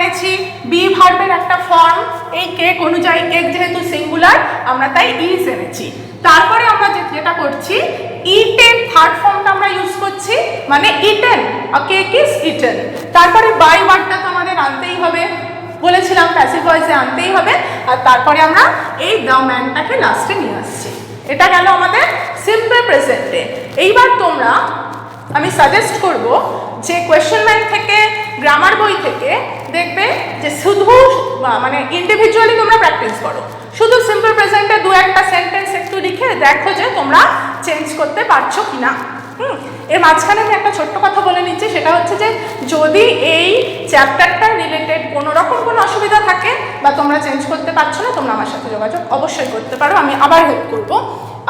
এনেছি বি ভার্বের একটা ফর্ম, এই কেক অনুযায়ী কেক যেহেতু সিঙ্গুলার আমরা তাই ইজ এনেছি। তারপরে আমরা যেটা করছি ইটেন থার্ড ফর্মটা আমরা ইউজ করছি, মানে eaten, a cake is eaten. তারপরে বাই ওয়ার্ডটা তো আমাদের আনতেই হবে, বলেছিলাম প্যাসিভ ভয়েসে আনতেই হবে। আর তারপরে আমরা এই দ্য ম্যানটাকে লাস্টে নিয়ে আসছি। এটা গেল আমাদের সিম্পল প্রেজেন্টে। এইবার তোমরা, আমি সাজেস্ট করব যে কোয়েশ্চেন ব্যাংক থেকে, গ্রামার বই থেকে দেখবে যে শুধু মানে ইন্ডিভিজুয়ালি তোমরা প্র্যাকটিস করো, শুধু সিম্পল প্রেজেন্টে দু একটা সেন্টেন্স একটু লিখে দেখো যে তোমরা চেঞ্জ করতে পারছো কিনা। এর মাঝখানে আমি একটা ছোট্ট কথা বলে নিচ্ছি, সেটা হচ্ছে যে যদি এই চ্যাপ্টারটার রিলেটেড কোনো রকম কোনো অসুবিধা থাকে বা তোমরা চেঞ্জ করতে পারছো না, তোমরা আমার সাথে যোগাযোগ অবশ্যই করতে পারো, আমি আবার হেল্প করবো।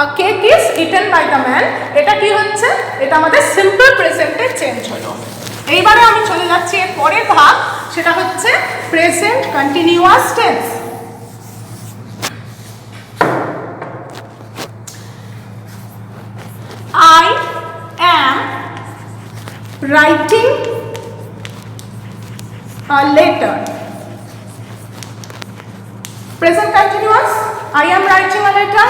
A cake is eaten by the man, এটা কি হচ্ছে, এটা আমাদের সিম্পল প্রেজেন্টে চেঞ্জ হলো। এইবারে আমি চলে যাচ্ছি এর পরের ভাগ, সেটা হচ্ছে present continuous tense. I am writing a letter. Present continuous, I am writing a letter.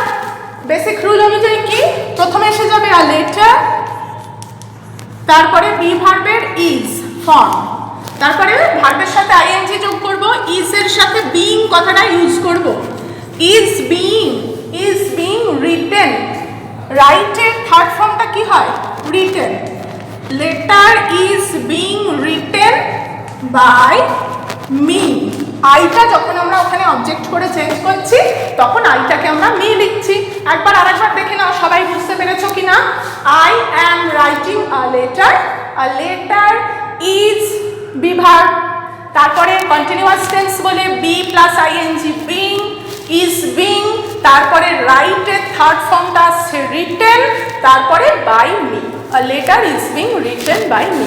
Basic rule অনুযায়ী কি, প্রথমে এসে যাবে a letter, তারপরে বি ভার্বের is ফর্ম, তারপরে ভার্বের সাথে ing যোগ করব, is এর সাথে being কথাটা ইউজ করব। is being written, রাইটের থার্ড ফর্মটা কি হয়, written. Letter is being written by me, আইটা যখন আমরা ওখানে অবজেক্ট করে চেঞ্জ করছি তখন আইটাকে আমরা মি লিখছি। একবার আরেকবার দেখে নাও, সবাই বুঝতে পেরেছো কিনা। I am writing a letter is be verb, তারপরে কন্টিনিউয়াস টেন্স বলে be plus ING being, is being, তারপরে রাইটের থার্ড ফর্মটা আসছে রিটেন, তারপরে by me, a letter is being written by me.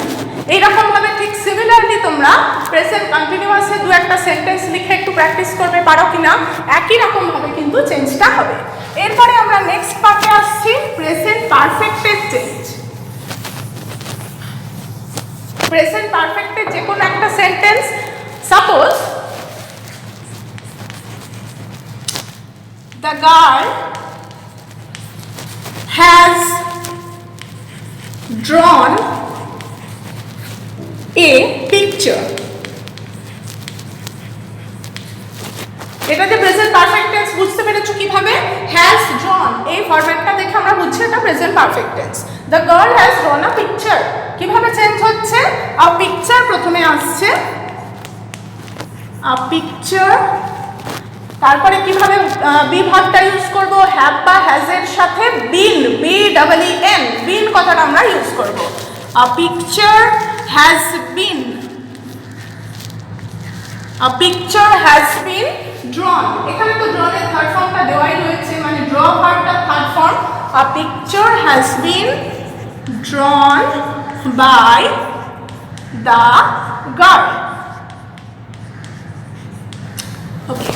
এইরকম ভাবে ঠিক সিমিলারলি তোমরা প্রেজেন্ট কন্টিনিউয়াসে দু একটা সেন্টেন্স লিখে একটু প্র্যাকটিস করবে পারো কিনা, একই রকম ভাবে কিন্তু চেঞ্জটা হবে। এরপরে আমরা নেক্সট পার্টে আসছি প্রেজেন্ট পারফেক্টের চেঞ্জ। প্রেজেন্ট পারফেক্টের যে কোনো একটা sentence, suppose the girl has drawn a picture, এটাতে প্রেজেন্ট পারফেক্ট টেন্স বুঝতে পেরেছো কিভাবে, has drawn, এই ফরম্যাটটা দেখে আমরা বুঝছি এটা present perfect tense. the girl has drawn a picture, কিভাবে চেঞ্জ হচ্ছে, a picture প্রথমে আসছে, a picture, তারপরে কিভাবে বি ভার্বটা ইউজ করব, হ্যাভ বা হ্যাজ এর সাথে been, B double E N, been কথাটা আমরা ইউজ করব। A picture has been, a picture has been drawn, এখানে তো ড্রন এর থার্ড ফর্মটা দেওয়াই রয়েছে, মানে ড্র ভার্বটা third form. A picture has been drawn by the girl. Okay,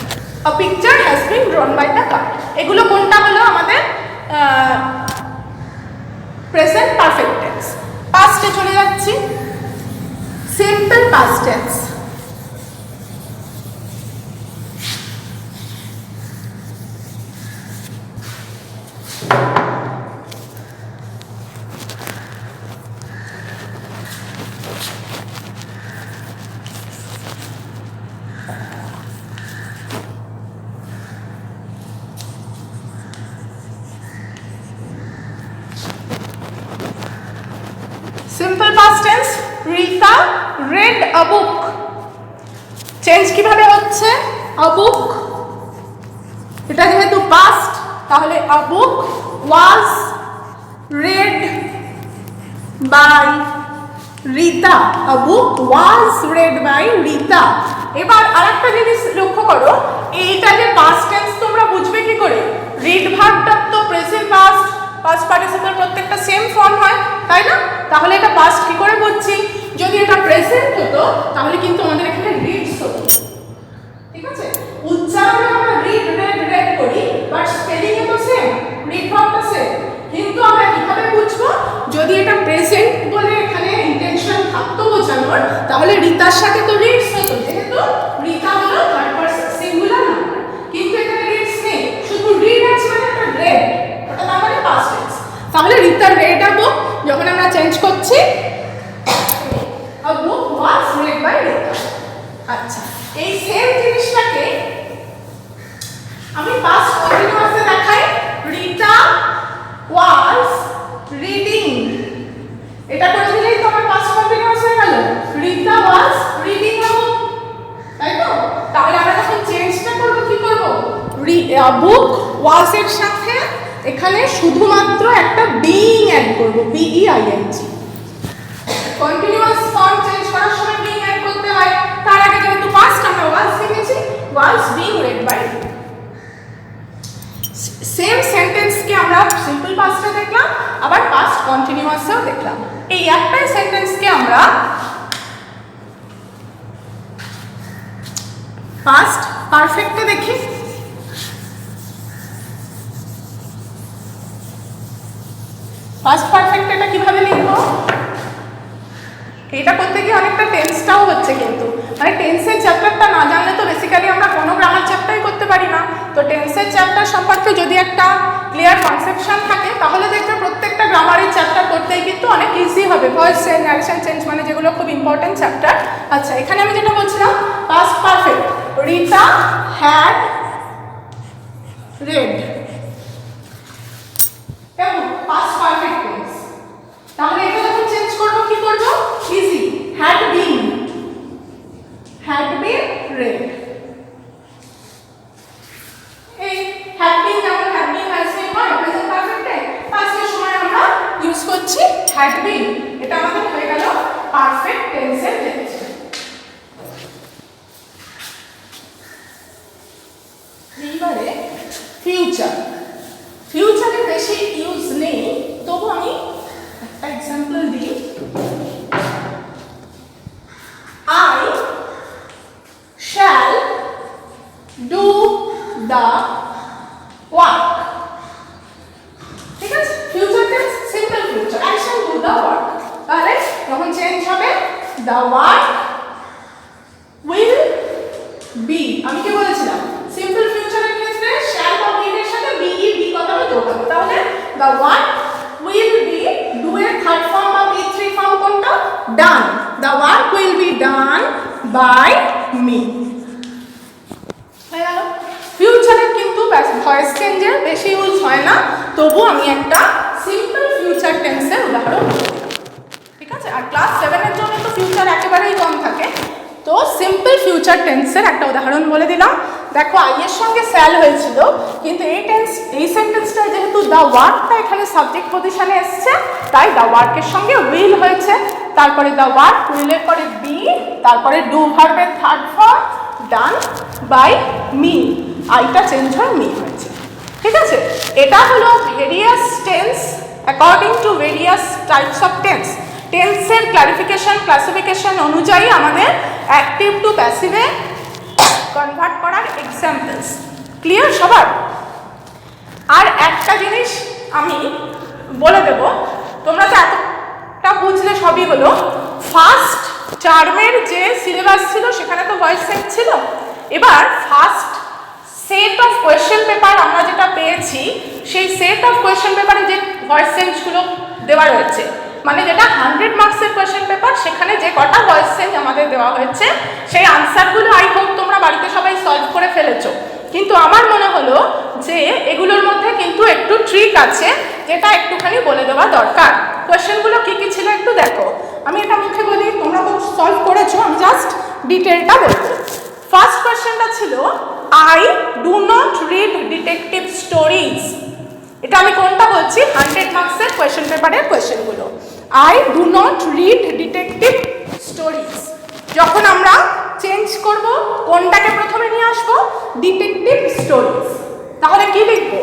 a picture has been drawn by the girl, এগুলো কোনটা হলো আমাদের প্রেজেন্ট পারফেক্ট টেন্স। পাস্টে চলে যাচ্ছি, simple past tense. Simple past tense, Rita read a book, change কিভাবে হচ্ছে, a book, এটা যেহেতু পাস্ট তাহলে a book was read by Rita, a book was read by Rita. এবার আরেকটা জিনিস লক্ষ্য করো, এইটা যে পাস্ট টেন্স তোমরা বুঝবে কি করে, রিড ভার্বটা তো প্রেজেন্ট পাস্ট, পাস্ট পার্টিসিপল প্রত্যেকটা সেম ফর্ম হয়, তাই না? তাহলে এটা পাস্ট কি করে বুঝছি, যদি এটা প্রেজেন্ট হতো তাহলে কিন্তু আমাদের এখানে রিডস হতো, ঠিক আছে? উচ্চারণে আমরা রিড রেড রেড করি, বাট স্পেলিং এ তো সেম, রিড ভার্বটা সেম, কিন্তু আমরা কিভাবে বুঝবো, যদি এটা প্রেজেন্ট বলে এখানে ইন্টেনশন থাকতো বোঝানোর, তাহলে রিতার সাথে তো রিডস হতো, যেহেতু চেঞ্জ করছি, a book was read by Rita। আচ্ছা, এই সেম জিনিসটাকে আমি পাস্ট কন্টিনিউয়াসে দেখাই, রিতা ওয়াজ রিডিং। এটা করে দিলেই তো আমার পাস্ট কন্টিনিউয়াস হয়ে গেল, রিতা ওয়াজ রিডিং আ বুক, তাই তো? তাহলে আমরা যখন চেঞ্জটা করব কি করব, বুক ওয়াজ এর সাথে এখানে শুধুমাত্র একটা বিইং অ্যাড করব, BEING। কন্টিনিউয়াস ফর্ম চেঞ্জ করার সময় বিইং অ্যাড করতে হয়, তার আগে যেহেতু পাস্ট আমরা ওয়াজ শিখেছি, was being read by. Same সেন্টেন্সকে আমরা সিম্পল পাস্টে দেখলাম, আবার পাস্ট কন্টিনিউয়াসেও দেখলাম। এই একটাই সেন্টেন্সকে আমরা পাস্ট পারফেক্টে দেখি। পাস্ট পারফেক্ট এটা কিভাবে লিখবো? এটা করতে গিয়ে অনেকটা টেন্সটাও হচ্ছে, কিন্তু মানে টেন্সের চ্যাপ্টারটা না জানলে তো বেসিক্যালি আমরা কোনো গ্রামার চ্যাপ্টারই করতে পারি না। তো টেন্সের চ্যাপ্টার সম্পর্কে যদি একটা ক্লিয়ার কনসেপশন থাকে তাহলে দেখবে প্রত্যেকটা গ্রামারের চ্যাপ্টার করতেই কিন্তু অনেক ইজি হবে। ভয়েস চেঞ্জ, ন্যারেশন চেঞ্জ মানে যেগুলো খুব ইম্পর্টেন্ট চ্যাপ্টার। আচ্ছা, এখানে আমি যেটা বলছিলাম past perfect, Rita had red, past perfect tense. তাহলে এটা যখন চেঞ্জ করব কি করব, ইজি, হ্যাড বিন রেড। এই হ্যাড বিন যেমন হ্যাড বিন হ্যাজ বিন হয় প্রেজেন্ট পারফেক্টে, পাস্টের সময় আমরা ইউজ করছি হ্যাড বিন। এটা আমাদের হয়ে গেল পারফেক্ট টেন্সের টেন্স। এইবারে ফিউচার। ফিউচারে বেশি ইউজ নেই, তবু আমি একটা এক্সাম্পল দিই। I shall do the work। ঠিক আছে, future tense simple future, I shall do the work। তাহলে যখন চেঞ্জ হবে the work will be, আমি কি বলেছিলাম সিম্পল ফিউচারের ক্ষেত্রে shall বা will এর সাথে be কথাটা যোগ হবে। তাহলে the work will be, do এর থার্ড ফর্ম বা B3 ফর্ম কোনটা, done। the work will be done by me। হয়ে গেল। ফিউচারে কিন্তু ভয়েস চেঞ্জের বেশি ইউজ হয় না, তবু আমি একটা সিম্পল ফিউচার টেন্সের উদাহরণ দিলাম। ঠিক আছে, আর ক্লাস 7 এর জন্য তো ফিউচার একেবারেই কম থাকে, তো সিম্পল ফিউচার টেন্সের একটা উদাহরণ বলে দিলাম। দেখো আই এর সঙ্গে স্যাল হয়েছিল, কিন্তু এই সেন্টেন্সটা যেহেতু দ্য ওয়ার্কটা এখানে সাবজেক্ট পজিশনে এসছে, তাই দ্য ওয়ার্কের সঙ্গে উইল হয়েছে, তারপরে দ্য ওয়ার্ক, উইলের পরে বি, তারপরে ডু ভার্বের third form done by me, আইটা চেঞ্জ হয়ে মি হয়েছে। ঠিক আছে, এটা হলো various tense according to various types of tense. টেন্সের ক্লারিফিকেশন ক্লাসিফিকেশন অনুযায়ী আমাদের অ্যাক্টিভ টু প্যাসিভে কনভার্ট করার এক্সাম্পলস। ক্লিয়ার সবার? আর একটা জিনিস আমি বলে দেব, তোমরা তো এতটা বুঝলে সবই হলো। ফার্স্ট টার্মের যে সিলেবাস ছিল সেখানে তো ভয়েস চেঞ্জ ছিল, এবার first set of question paper আমরা যেটা পেয়েছি, সেই সেট অফ কোয়েশ্চেন পেপারে যে ভয়েস চেঞ্জগুলো দেওয়া রয়েছে, মানে যেটা 100 মার্কসের কোয়েশ্চেন পেপার, সেখানে যে কটা ভয়েস চেঞ্জ আমাদের দেওয়া হয়েছে সেই আনসারগুলো আই হোপ তোমরা বাড়িতে সবাই সলভ করে ফেলেছো। কিন্তু আমার মনে হলো যে এগুলোর মধ্যে কিন্তু একটু ট্রিক আছে যেটা একটুখানি বলে দেওয়া দরকার। কোয়েশ্চেনগুলো কী কী ছিল একটু দেখো, আমি এটা মুখে বলি, তোমরা তো সলভ করেছো, আমি জাস্ট ডিটেলটা বলবো। ফার্স্ট কোয়েশ্চেনটা ছিল I do not read detective stories. এটা আমি কোনটা বলছি, 100 মার্কসের কোয়েশ্চেন পেপারের কোয়েশ্চেনগুলো। I do not read detective stories. যখন আমরা চেঞ্জ করব কোনটাকে প্রথমে নিয়ে আসবো, ডিটেকটিভ স্টোরিজ। তাহলে কি লিখবো,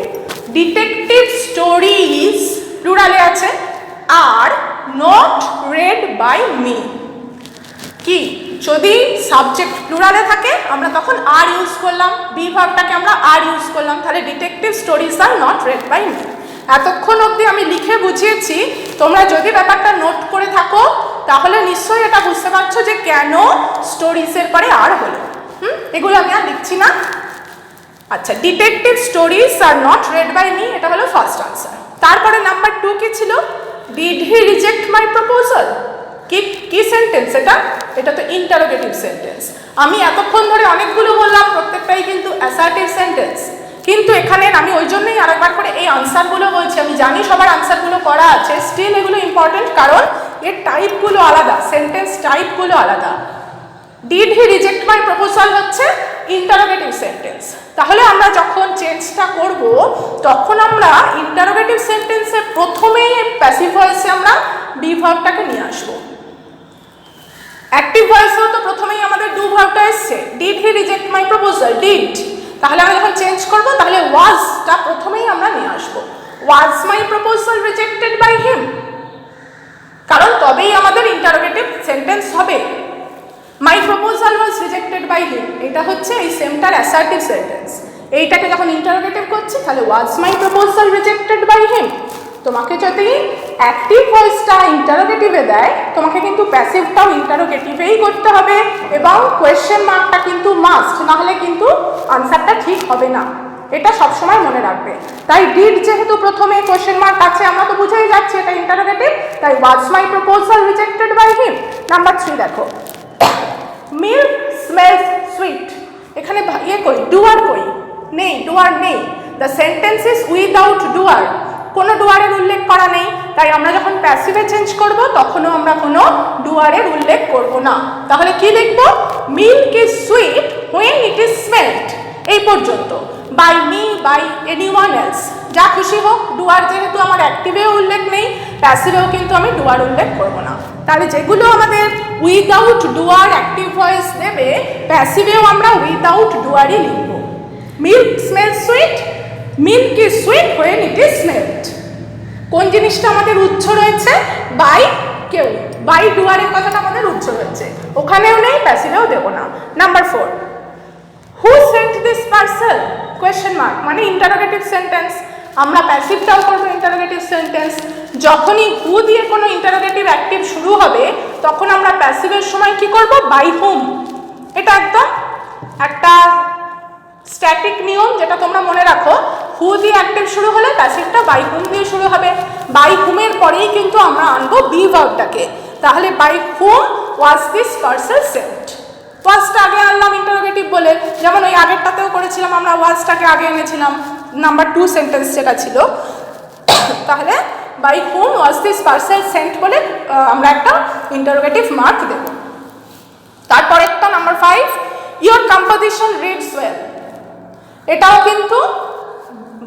ডিটেকটিভ স্টোরিজ প্লুরালে আছে, are not read by me. কি, যদি সাবজেক্ট প্লুরালে থাকে আমরা তখন আর ইউজ করলাম, বি ভার্বটাকে আমরা আর ইউজ করলাম, তাহলে detective stories are not read by me. এতক্ষণ অবধি আমি লিখে বুঝিয়েছি, তোমরা যদি ব্যাপারটা নোট করে থাকো তাহলে নিশ্চয়ই এটা বুঝতে পারছো যে কেন স্টোরিজের পরে আর হলো। এগুলো আমি আর লিখছি না। আচ্ছা, detective stories are not read by me, এটা হলো ফার্স্ট আনসার। তারপরে নাম্বার 2 কি ছিল, did he reject my proposal? কি সেন্টেন্স এটা? এটা তো ইন্টারোগেটিভ সেন্টেন্স। আমি এতক্ষণ ধরে অনেকগুলো বললাম, প্রত্যেকটাই কিন্তু অ্যাসার্টিভ সেন্টেন্স। কিন্তু এখানে আমি ওই জন্যই আরেকবার করে এই আনসারগুলো বলছি। আমি জানি সবার আনসারগুলো করা আছে, স্টিল এগুলো ইম্পর্টেন্ট, কারণ এর টাইপগুলো আলাদা, সেন্টেন্স টাইপগুলো আলাদা। Did he reject my proposal হচ্ছে ইন্টারোগেটিভ সেন্টেন্স। তাহলে আমরা যখন চেঞ্জটা করব তখন আমরা ইন্টারোগেটিভ সেন্টেন্সে প্রথমেই প্যাসিভ ভয়েসে আমরা বি ভার্বটাকে নিয়ে আসবো। অ্যাক্টিভ ভয়েসেও তো প্রথমেই আমাদের ডু ভার্বটা এসছে, did he reject my proposal, did. তাহলে আমরা যখন চেঞ্জ করব তাহলে ওয়াজটা প্রথমেই আমরা নিয়ে আসবো। Was my proposal rejected by him, কারণ তবেই আমাদের ইন্টারোগেটিভ সেন্টেন্স হবে। My proposal was rejected by him, এটা হচ্ছে এই সেমটার অ্যাসার্টিভ সেন্টেন্স। এইটাকে যখন ইন্টারোগেটিভ করছি তাহলে was my proposal rejected by him. তোমাকে যদি অ্যাক্টিভ ভয়েসটা ইন্টারোগেটিভে দেয়, তোমাকে কিন্তু প্যাসিভটাও ইন্টারোগেটিভেই করতে হবে, এবং কোয়েশ্চেন মার্কটা কিন্তু মাস্ট, নাহলে কিন্তু আনসারটা ঠিক হবে না। এটা সবসময় মনে রাখবে। তাই ডিড যেহেতু প্রথমে কোয়েশ্চেন মার্ক আছে, আমরা তো বুঝেই যাচ্ছি এটা ইন্টারোগেটিভ, তাই was my proposal rejected by him. Number 3 দেখো, মিল্ক স্মেলস সুইট। এখানে কই, ডুয়ার কই? নেই, ডুয়ার নেই। দ্য সেন্টেন্স ইজ উইদাউট ডুয়ার, কোনো ডুয়ারের উল্লেখ করা নেই। তাই আমরা যখন প্যাসিভে চেঞ্জ করব তখনও আমরা কোনো ডুয়ারের উল্লেখ করব না। তাহলে কি লিখব? Milk is sweet when it is smelled, এই পর্যন্ত। By me, by anyone else, যা খুশি হোক। ডুয়ার যেহেতু আমার অ্যাক্টিভেও উল্লেখ নেই, প্যাসিভেও কিন্তু আমি ডুয়ার উল্লেখ করব না। তাহলে যেগুলো আমাদের উইদাউট ডুয়ার অ্যাক্টিভ ভয়েস দেবে, প্যাসিভেও আমরা উইদাউট ডুয়ারই লিখব। Milk smells sweet, milk is sweet when it is smelled. কোন জিনিসটা আমাদের উচ্চ রয়েছে? বাই কেউ, বাই ডুয়ারের কথাটা আমাদের উচ্চ রয়েছে, ওখানেও নেই, প্যাসিভেও দেবো না। Number 4, who Saint this parcel? Question mark, মানে ইন্টারোগেটিভ সেন্টেন্স। আমরা প্যাসিভটাও করবো ইন্টারোগেটিভ সেন্টেন্স। যখনই হু দিয়ে কোনো ইন্টারোগেটিভ অ্যাক্টিভ শুরু হবে তখন আমরা প্যাসিভের সময় কি করব? বাই হুম। এটা একদম একটা স্ট্যাটিক নিয়ম, যেটা তোমরা মনে রাখো। হু দিয়ে অ্যাক্টিভ শুরু হলে প্যাসিভটা বাই হুম দিয়ে শুরু হবে। বাই হুমের পরেই কিন্তু আমরা আনবো বি ভার্বটাকে। তাহলে by whom was this parcel sent. ওয়াজটা আগে আনলাম ইন্টারোগেটিভ বলে, যেমন ওই আগেরটাতেও করেছিলাম, আমরা ওয়াজটাকে আগে এনেছিলাম, নাম্বার 2 সেন্টেন্স যেটা ছিল। তাহলে by whom was this parcel sent বলে আমরা একটা ইন্টারোগেটিভ মার্ক দেব। তারপরেরটা number 5, your composition reads well. এটাও কিন্তু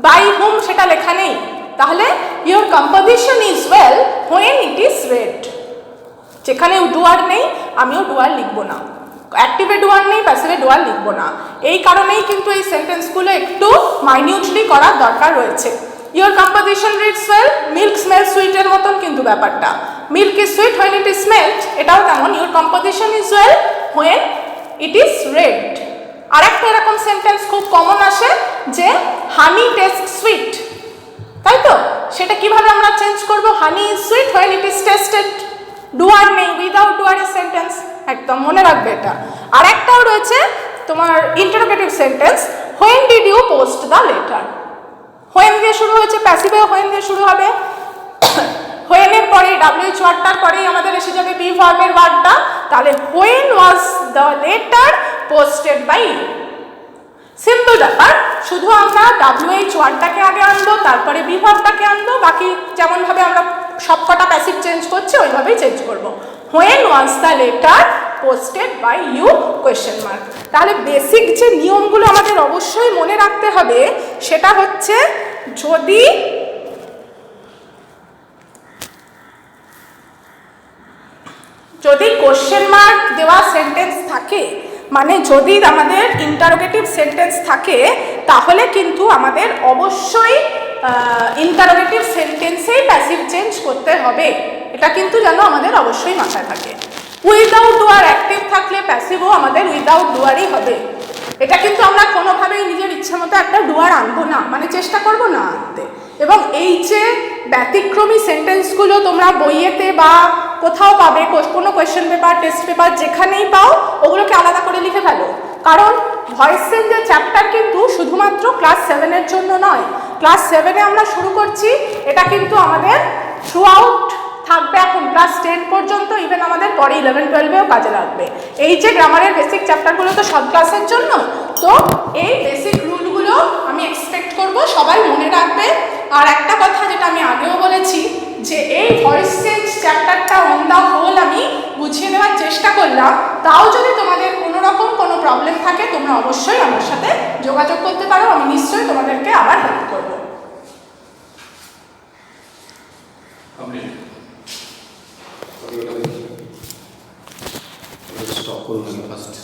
বাই হুম সেটা লেখা নেই, তাহলে your composition is well when it is read. যেখানে ডুয়ার নেই আমিও ডুয়ার লিখবো না, অ্যাক্টিভে ডুয়ার নেই, প্যাসিভে ডুয়ার লিখবো না। এই কারণেই কিন্তু এই সেন্টেন্সগুলো একটু মাইনিউটলি করার দরকার রয়েছে। Your composition reads well, milk smell সুইটের মতন কিন্তু ব্যাপারটা। Milk is sweet when it is smelled, এটাও তেমন। Your composition is well when it is read. আরেকটা এরকম সেন্টেন্স খুব কমন আসে যে হানি টেস্ট সুইট, তাই তো? সেটা কিভাবে আমরা চেঞ্জ করব? Honey is sweet when it is tasted. Doer নেই, উইদাউট ডুয়ারের সেন্টেন্স, একদম মনে রাখবে এটা। আর একটাও রয়েছে তোমার interrogative sentence, when did you post the letter. When দিয়ে শুরু হয়েছে, প্যাসিভে হোয়েন দিয়ে শুরু হবে। হোয়েনের পরে WH ওয়ার্ডটার পরেই আমাদের এসে যাবে বি ভার্বের ওয়ার্ডটা। তাহলে when was the letter posted by you. Simple ব্যাপার, শুধু আমরা WH ওয়ার্ডটাকে আগে আনবো, তারপরে বি ভার্বটাকে আনবো। বাকি যেমনভাবে আমরা সবকটা প্যাসিভ চেঞ্জ করছি ওইভাবেই চেঞ্জ করবো। When was the letter posted by you question mark. তাহলে বেসিক যে নিয়মগুলো আমাদের অবশ্যই মনে রাখতে হবে সেটা হচ্ছে, যদি কোশ্চেন মার্ক দেওয়া সেন্টেন্স থাকে, মানে যদি আমাদের ইন্টারোগেটিভ সেন্টেন্স থাকে, তাহলে কিন্তু আমাদের অবশ্যই ইন্টারোগেটিভ সেন্টেন্সেই প্যাসিভ চেঞ্জ করতে হবে। এটা কিন্তু যেন আমাদের অবশ্যই মাথায় থাকে। উইদাউট ডুয়ার অ্যাক্টিভ থাকলে প্যাসিভও আমাদের উইদাউট ডুয়ারই হবে। এটা কিন্তু আমরা কোনোভাবেই নিজের ইচ্ছে মতো একটা ডুয়ার আনবো না, মানে চেষ্টা করব না আনতে। এবং এই যে ব্যতিক্রমী সেন্টেন্সগুলো তোমরা বইয়েতে বা কোথাও পাবে, কোনো কোয়েশ্চেন পেপার, টেস্ট পেপার যেখানেই পাও, ওগুলোকে আলাদা করে লিখে ফেলো। কারণ ভয়েস চেঞ্জের চ্যাপ্টার কিন্তু শুধুমাত্র ক্লাস 7-এর জন্য নয়। ক্লাস 7-এ আমরা শুরু করছি, এটা কিন্তু আমাদের থ্রু আউট থাকবে এখন ক্লাস 10 পর্যন্ত, ইভেন আমাদের পরে 11-12-এও কাজে লাগবে। এই যে গ্রামারের বেসিক চ্যাপ্টারগুলো তো সব ক্লাসের জন্য, তো এই বেসিক রুলগুলো আমি এক্সপেক্ট করব সবাই মনে রাখবে। আর একটা কথা যেটা আমি আগেও বলেছি, যে এই ভয়েস চেঞ্জ চ্যাপ্টারটা অন দ্য হোল আমি বুঝিয়ে দেওয়ার চেষ্টা করলাম, তাও যদি তোমাদের কোনো রকম কোনো প্রবলেম থাকে তোমরা অবশ্যই আমার সাথে যোগাযোগ করতে পারো, আমি নিশ্চয়ই তোমাদেরকে আবার হেল্প করবো। স্টপ করুন ফার্স্ট।